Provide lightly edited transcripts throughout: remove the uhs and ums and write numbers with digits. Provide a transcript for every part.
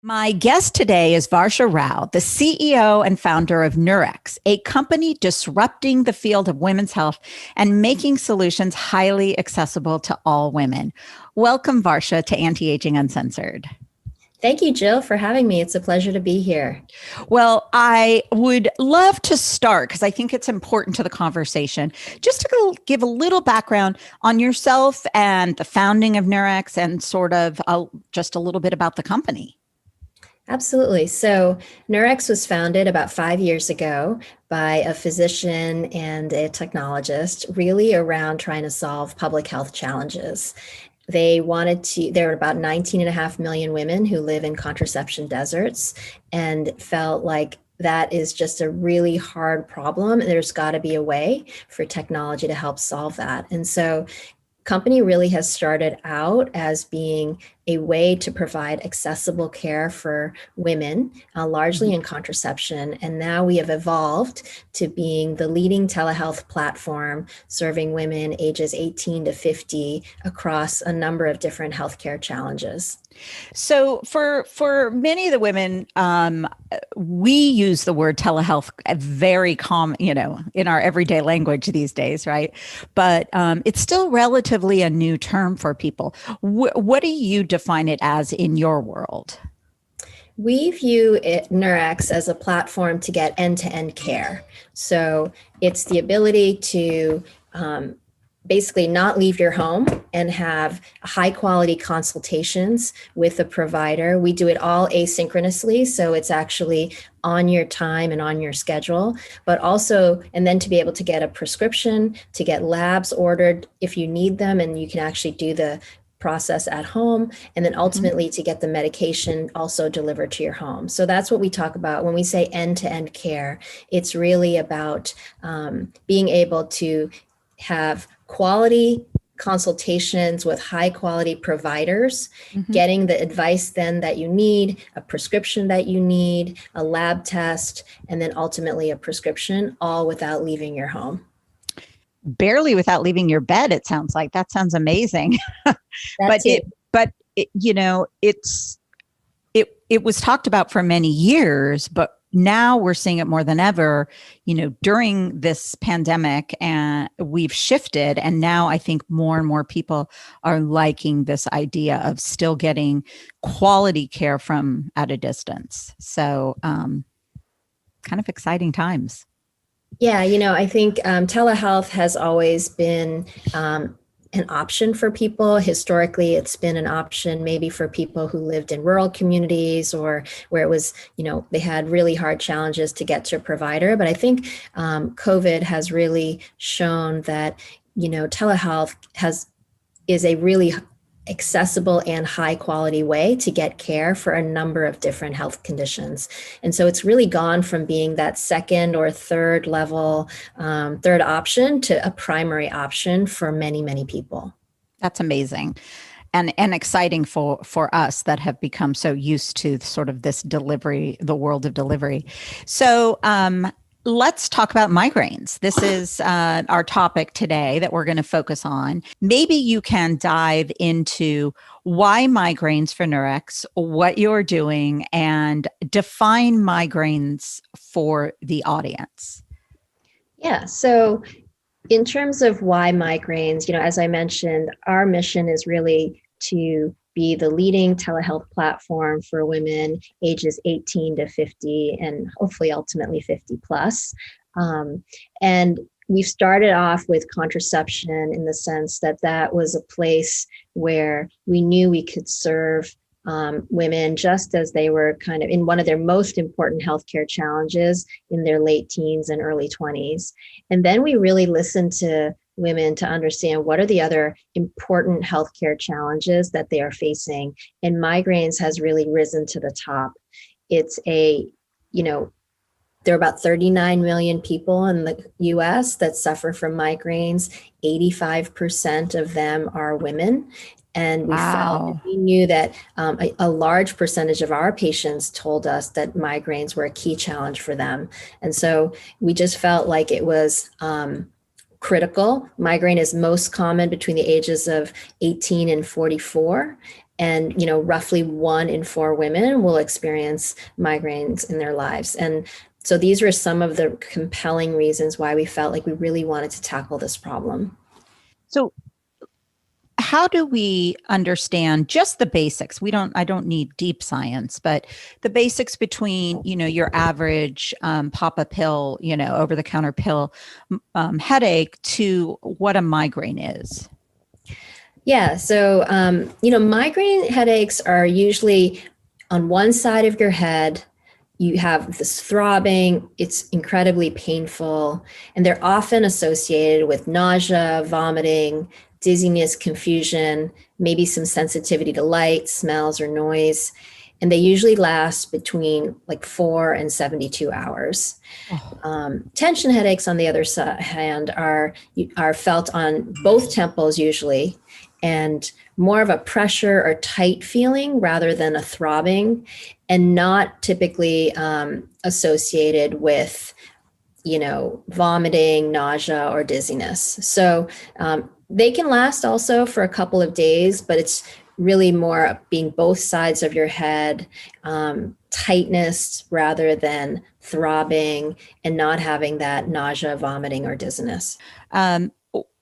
My guest today is Varsha Rao, the CEO and founder of Nurx, a company disrupting the field of women's health and making solutions highly accessible to all women. Welcome, Varsha, to Anti-Aging Uncensored. Thank you, Jill, for having me. It's a pleasure to be here. Well, I would love to start because I think it's important to the conversation, just to give a little background on yourself and the founding of Nurx and sort of just a little bit about the company. Absolutely. So Nurx was founded about 5 years ago by a physician and a technologist, really around trying to solve public health challenges. There are about 19.5 million women who live in contraception deserts and felt like that is just a really hard problem. And there's got to be a way for technology to help solve that. And so company really has started out as being a way to provide accessible care for women, largely in contraception. And now we have evolved to being the leading telehealth platform serving women ages 18 to 50 across a number of different healthcare challenges. So for many of the women, we use the word telehealth very common, in our everyday language these days, right? But it's still relatively a new term for people. What do you define it as in your world? We view Nurx as a platform to get end-to-end care. So it's the ability to basically not leave your home and have high quality consultations with a provider. We do it all asynchronously, so it's actually on your time and on your schedule, but also, and then to be able to get a prescription, to get labs ordered if you need them, and you can actually do the process at home, and then ultimately to get the medication also delivered to your home. So that's what we talk about when we say end-to-end care. It's really about being able to have quality consultations with high quality providers, getting the advice then that you need, a prescription that you need, a lab test, and then ultimately a prescription, all without leaving your home. Barely without leaving your bed, it sounds like. That sounds amazing. It was talked about for many years, but now we're seeing it more than ever, during this pandemic, and we've shifted. And now I think more and more people are liking this idea of still getting quality care from at a distance. So kind of exciting times. Yeah, I think telehealth has always been an option for people. Historically, it's been an option maybe for people who lived in rural communities or where it was, they had really hard challenges to get to a provider. But I think COVID has really shown that, telehealth is a really accessible and high quality way to get care for a number of different health conditions. And so it's really gone from being that second or third level, third option to a primary option for many, many people. That's amazing. And exciting for us that have become so used to sort of this delivery, the world of delivery. So let's talk about migraines. This is our topic today that we're going to focus on. Maybe you can dive into why migraines for Nurx, what you're doing, and define migraines for the audience. Yeah, so in terms of why migraines, as I mentioned, our mission is really to be the leading telehealth platform for women ages 18 to 50 and hopefully ultimately 50 plus. And we've started off with contraception in the sense that that was a place where we knew we could serve women just as they were kind of in one of their most important healthcare challenges in their late teens and early 20s. And then we really listened to women to understand what are the other important healthcare challenges that they are facing. And migraines has really risen to the top. It's there are about 39 million people in the US that suffer from migraines. 85% of them are women. And we knew that a large percentage of our patients told us that migraines were a key challenge for them. And so we just felt like it was critical. Migraine is most common between the ages of 18 and 44. And, roughly 1 in 4 women will experience migraines in their lives. And so these were some of the compelling reasons why we felt like we really wanted to tackle this problem. So how do we understand just the basics? I don't need deep science, but the basics between, your average pop a pill, over the counter pill headache to what a migraine is. Yeah. So, migraine headaches are usually on one side of your head. You have this throbbing, it's incredibly painful, and they're often associated with nausea, vomiting, dizziness, confusion, maybe some sensitivity to light, smells, or noise. And they usually last between like 4 and 72 hours. Tension headaches, on the other hand, are felt on both temples usually, and more of a pressure or tight feeling rather than a throbbing, and not typically associated with, vomiting, nausea, or dizziness. So they can last also for a couple of days, but it's really more being both sides of your head, tightness rather than throbbing, and not having that nausea, vomiting, or dizziness.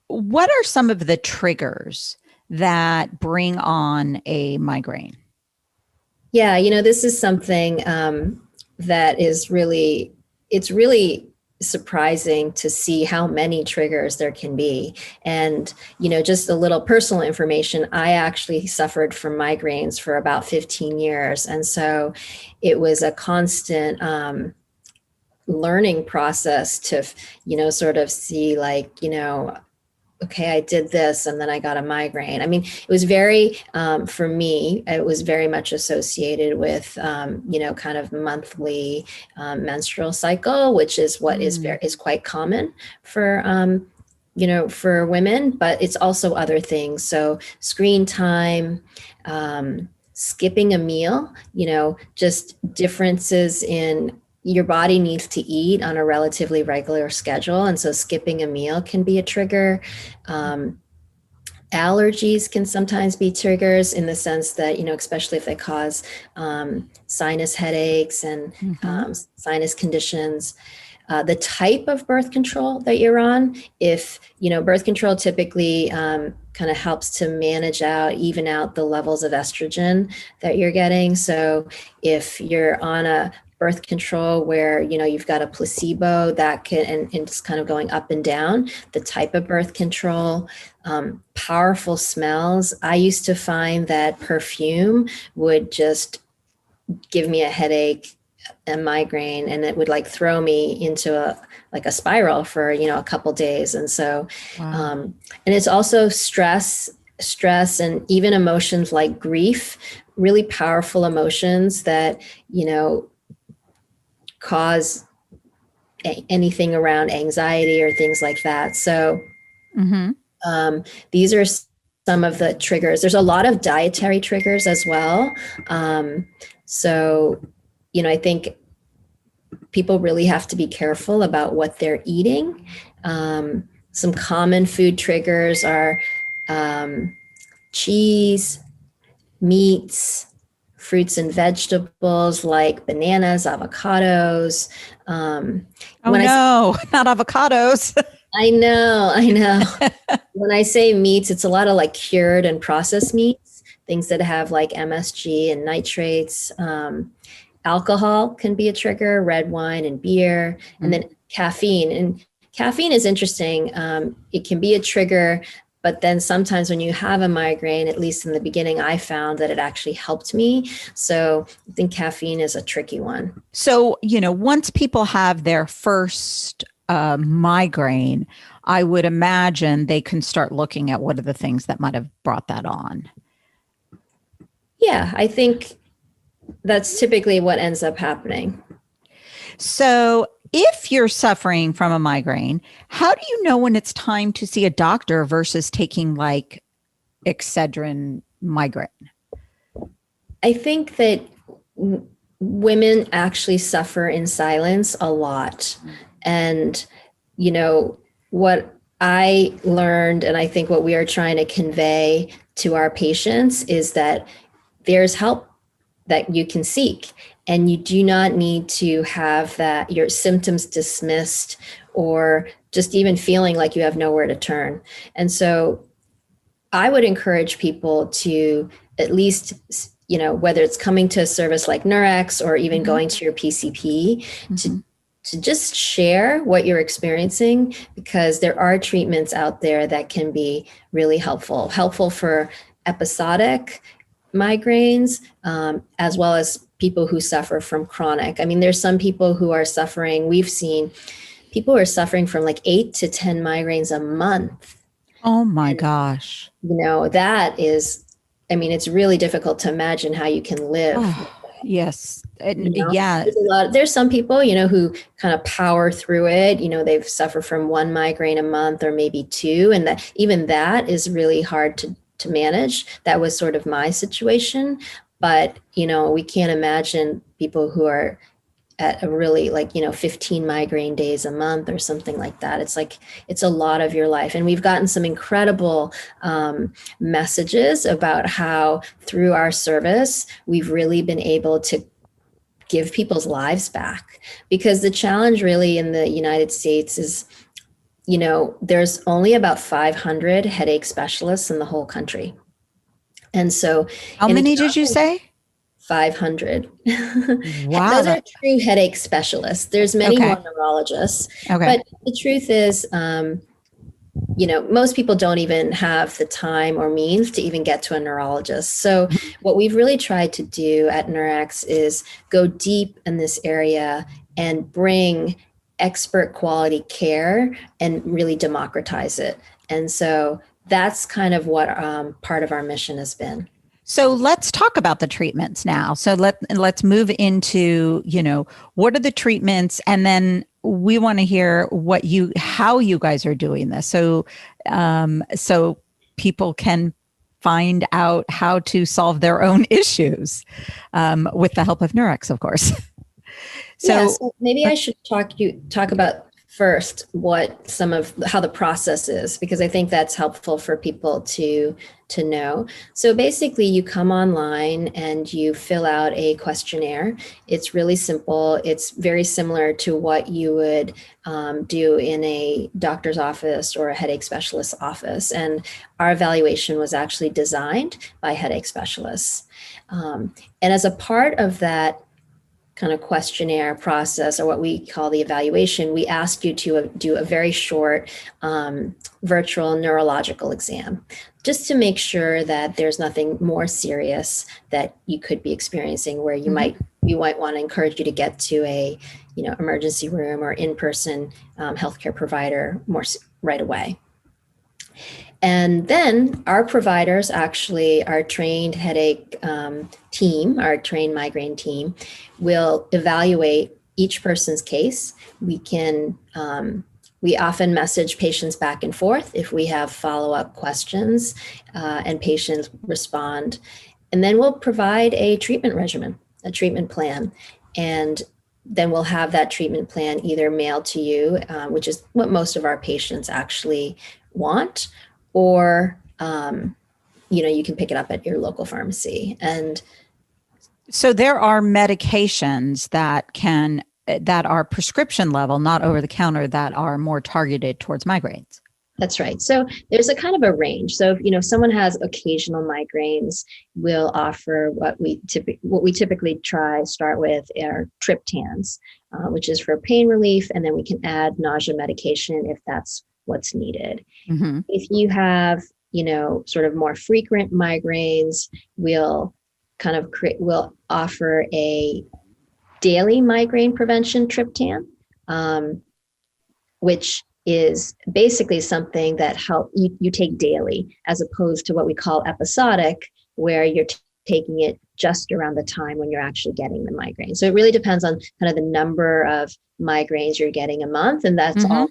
What are some of the triggers that bring on a migraine? Yeah, this is something that is really, it's really surprising to see how many triggers there can be. And, just a little personal information, I actually suffered from migraines for about 15 years. And so it was a constant learning process to, sort of see like, okay, I did this and then I got a migraine. I mean, it was very, for me, it was very much associated with, kind of monthly menstrual cycle, which is what is quite common for, for women, but it's also other things. So screen time, skipping a meal, just differences in your body needs to eat on a relatively regular schedule. And so skipping a meal can be a trigger. Allergies can sometimes be triggers in the sense that, especially if they cause sinus headaches and sinus conditions. The type of birth control that you're on, if, birth control typically kind of helps to manage out, even out the levels of estrogen that you're getting. So if you're on a birth control where, you've got a placebo that can, and it's kind of going up and down, the type of birth control, powerful smells. I used to find that perfume would just give me a headache, a migraine, and it would like throw me into a spiral for, a couple days. And so, and it's also stress and even emotions like grief, really powerful emotions that, cause anything around anxiety or things like that. So these are some of the triggers. There's a lot of dietary triggers as well. So, I think people really have to be careful about what they're eating. Some common food triggers are cheese, meats, fruits and vegetables like bananas, avocados. Not avocados. I know. When I say meats, it's a lot of like cured and processed meats, things that have like MSG and nitrates. Alcohol can be a trigger, red wine and beer, and then caffeine. And caffeine is interesting. It can be a trigger. But then sometimes when you have a migraine, at least in the beginning, I found that it actually helped me. So I think caffeine is a tricky one. So, once people have their first migraine, I would imagine they can start looking at what are the things that might have brought that on. Yeah, I think that's typically what ends up happening. So if you're suffering from a migraine, how do you know when it's time to see a doctor versus taking like Excedrin migraine? I think that women actually suffer in silence a lot. And, what I learned, and I think what we are trying to convey to our patients is that there's help that you can seek, and you do not need to have that your symptoms dismissed or just even feeling like you have nowhere to turn. And so I would encourage people to at least, whether it's coming to a service like Nurx or even going to your PCP, to just share what you're experiencing, because there are treatments out there that can be really helpful for episodic migraines, as well as people who suffer from chronic. I mean, there's some people who are suffering, we've seen people who are suffering from like 8 to 10 migraines a month. Oh my gosh. That is, I mean, it's really difficult to imagine how you can live. Oh, yes. Yeah. There's some people, who kind of power through it. They've suffered from 1 migraine a month or maybe 2. And that even that is really hard to manage. That was sort of my situation. But, we can't imagine people who are at a really 15 migraine days a month or something like that. It's a lot of your life. And we've gotten some incredible messages about how through our service, we've really been able to give people's lives back. Because the challenge really in the United States is, there's only about 500 headache specialists in the whole country. And so how many did you say? 500. Wow. Those are true headache specialists. There's many more neurologists. Okay. But the truth is, most people don't even have the time or means to even get to a neurologist. So what we've really tried to do at Nurx is go deep in this area and bring expert quality care and really democratize it. And so that's kind of what part of our mission has been. So let's talk about the treatments now. So let's move into, what are the treatments? And then we want to hear how you guys are doing this. So, so people can find out how to solve their own issues, with the help of Nurx, of course. So maybe I should talk about first how the process is, because I think that's helpful for people to know. So basically you come online and you fill out a questionnaire. It's really simple. It's very similar to what you would do in a doctor's office or a headache specialist's office. And our evaluation was actually designed by headache specialists. And as a part of that kind of questionnaire process, or what we call the evaluation, we ask you to do a very short virtual neurological exam, just to make sure that there's nothing more serious that you could be experiencing, where you might want to encourage you to get to a emergency room or in-person healthcare provider right away. And then our providers, actually our trained headache team, our trained migraine team, will evaluate each person's case. We often message patients back and forth if we have follow-up questions, and patients respond. And then we'll provide a treatment regimen, a treatment plan. And then we'll have that treatment plan either mailed to you, which is what most of our patients actually want, or you can pick it up at your local pharmacy. And so there are medications that are prescription level, not over the counter, that are more targeted towards migraines. That's right. So there's a kind of a range. So if someone has occasional migraines, we'll offer what we typically start with are triptans, which is for pain relief, and then we can add nausea medication if that's what's needed. Mm-hmm. If you have, sort of more frequent migraines, we'll offer a daily migraine prevention triptan, which is basically something that you take daily, as opposed to what we call episodic, where you're taking it just around the time when you're actually getting the migraine. So it really depends on kind of the number of migraines you're getting a month, and that's all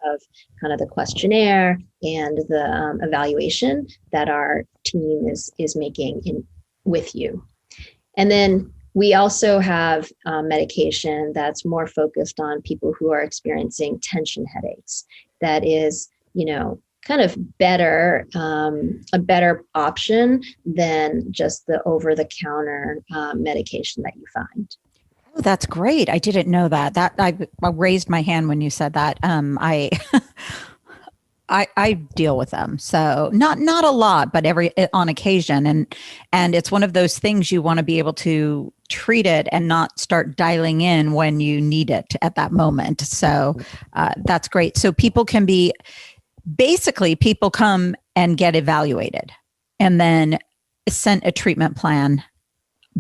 of kind of the questionnaire and the evaluation that our team is making with you. And then we also have medication that's more focused on people who are experiencing tension headaches. That is, kind of better, a better option than just the over-the-counter medication that you find. Oh, that's great. I didn't know that. I raised my hand when you said that. I I deal with them, so not a lot, but every on occasion, and it's one of those things you want to be able to treat it and not start dialing in when you need it at that moment. So that's great. So people can be basically people come and get evaluated, and then sent a treatment plan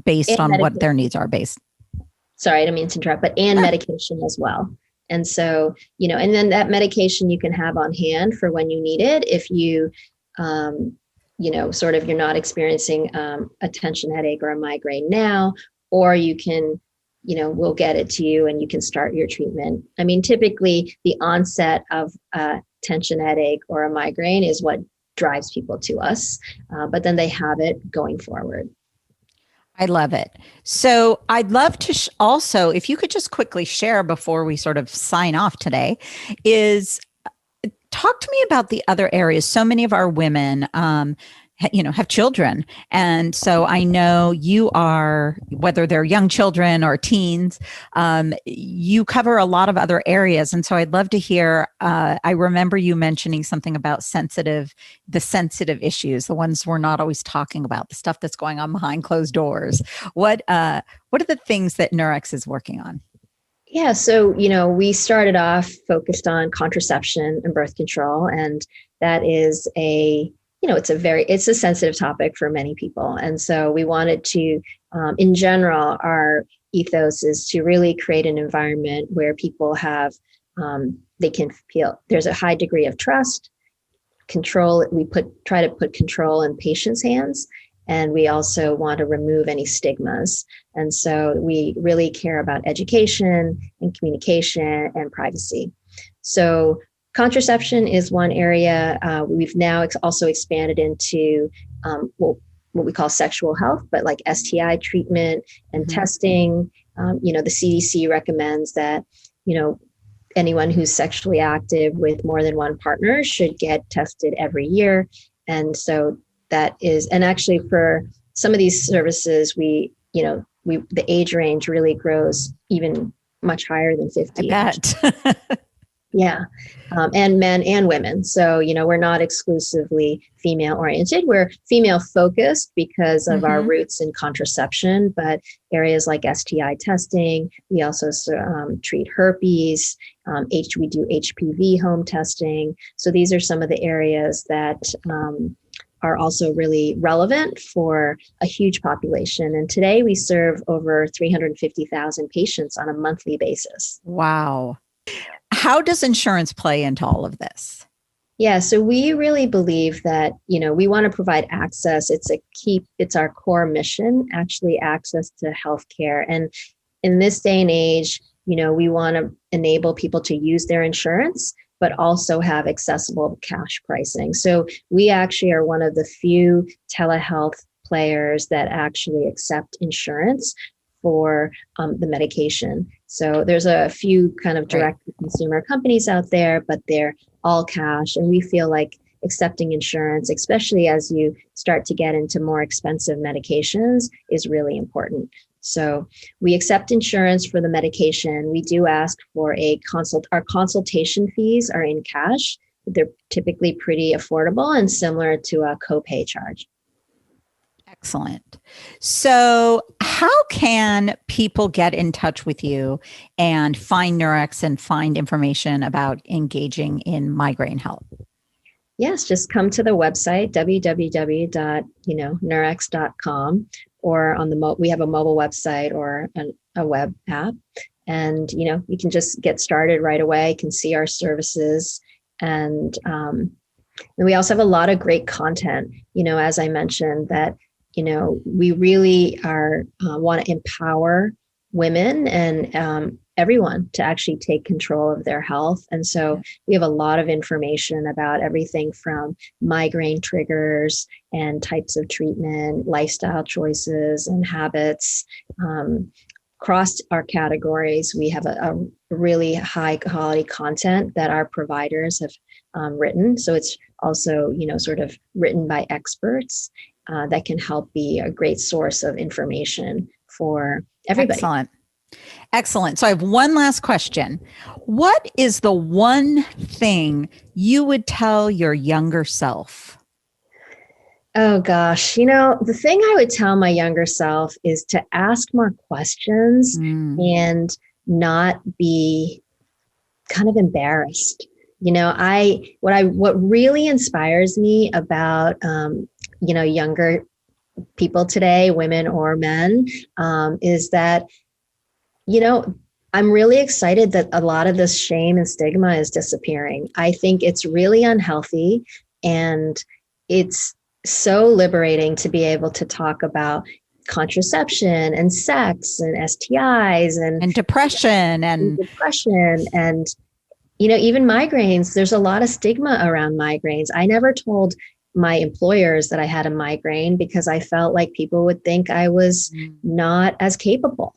based And on what medication. their needs are based. Sorry, I didn't mean to interrupt, but and medication as well. And so, and then that medication you can have on hand for when you need it. If you, sort of you're not experiencing a tension headache or a migraine now, or you can, we'll get it to you and you can start your treatment. I mean, typically the onset of a tension headache or a migraine is what drives people to us, but then they have it going forward. I love it. So I'd love to also, if you could just quickly share before we sort of sign off today, is talk to me about the other areas. So many of our women, have children. And so I know you are, whether they're young children or teens, you cover a lot of other areas. And so I'd love to hear, I remember you mentioning something about the sensitive issues, the ones we're not always talking about, the stuff that's going on behind closed doors. What are the things that Nurx is working on? Yeah, so, we started off focused on contraception and birth control, and that is it's a sensitive topic for many people. And so we wanted to, in general, our ethos is to really create an environment where people have, they can feel there's a high degree of trust, control. We try to put control in patients' hands. And we also want to remove any stigmas. And so we really care about education and communication and privacy. So contraception is one area. We've now also expanded into what we call sexual health, but like STI treatment and testing. The CDC recommends that, anyone who's sexually active with more than one partner should get tested every year. And so that is, and actually for some of these services, the age range really grows even much higher than 50. I bet. Yeah. And men and women. So, we're not exclusively female oriented. We're female focused because of our roots in contraception, but areas like STI testing, we also treat herpes, we do HPV home testing. So these are some of the areas that are also really relevant for a huge population. And today we serve over 350,000 patients on a monthly basis. Wow. How does insurance play into all of this? Yeah, so we really believe that, we want to provide access. It's our core mission, actually, access to healthcare. And in this day and age, we want to enable people to use their insurance, but also have accessible cash pricing. So we actually are one of the few telehealth players that actually accept insurance for the medication. So there's a few kind of direct consumer companies out there, but they're all cash. And we feel like accepting insurance, especially as you start to get into more expensive medications, is really important. So we accept insurance for the medication. We do ask for our consultation fees are in cash. They're typically pretty affordable and similar to a copay charge. Excellent. So how can people get in touch with you and find Nurx and find information about engaging in migraine health? Yes, just come to the website, www.nurx.com, or we have a mobile website or a web app. And, you can just get started right away. You can see our services. And we also have a lot of great content, as I mentioned, that we really want to empower women and everyone to actually take control of their health. And so we have a lot of information about everything from migraine triggers and types of treatment, lifestyle choices and habits, across our categories, we have a really high quality content that our providers have written. So it's also, sort of written by experts that can help be a great source of information for everybody. Excellent. Excellent. So I have one last question. What is the one thing you would tell your younger self? Oh gosh, the thing I would tell my younger self is to ask more questions and not be kind of embarrassed. What really inspires me about younger people today, women or men, is that I'm really excited that a lot of this shame and stigma is disappearing. I think it's really unhealthy, and it's so liberating to be able to talk about contraception and sex and STIs and depression and even migraines. There's a lot of stigma around migraines. I never told my employers that I had a migraine because I felt like people would think I was not as capable.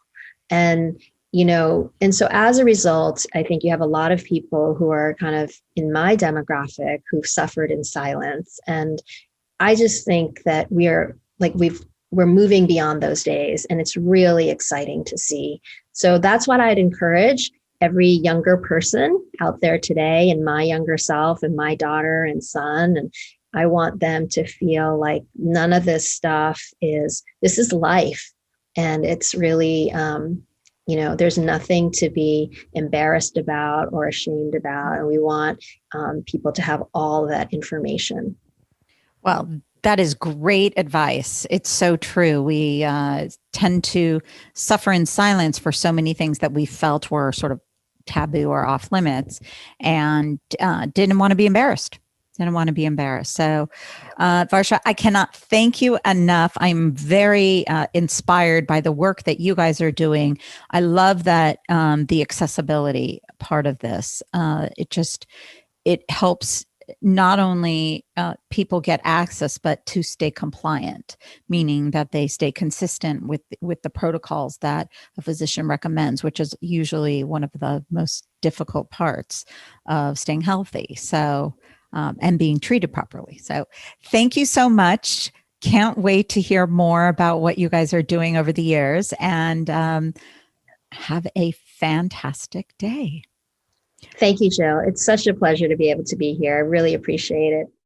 And so as a result, I think you have a lot of people who are kind of in my demographic who've suffered in silence. And I just think that we're moving beyond those days, and it's really exciting to see. So that's what I'd encourage every younger person out there today, and my younger self and my daughter and son. And I want them to feel like none of this stuff this is life. And it's really, there's nothing to be embarrassed about or ashamed about. And we want people to have all that information. Well, that is great advice. It's so true. We tend to suffer in silence for so many things that we felt were sort of taboo or off limits, and didn't want to be embarrassed. So, Varsha, I cannot thank you enough. I'm very inspired by the work that you guys are doing. I love that the accessibility part of this. It helps not only people get access, but to stay compliant, meaning that they stay consistent with the protocols that a physician recommends, which is usually one of the most difficult parts of staying healthy. So, and being treated properly. So thank you so much. Can't wait to hear more about what you guys are doing over the years, and have a fantastic day. Thank you, Jill. It's such a pleasure to be able to be here. I really appreciate it.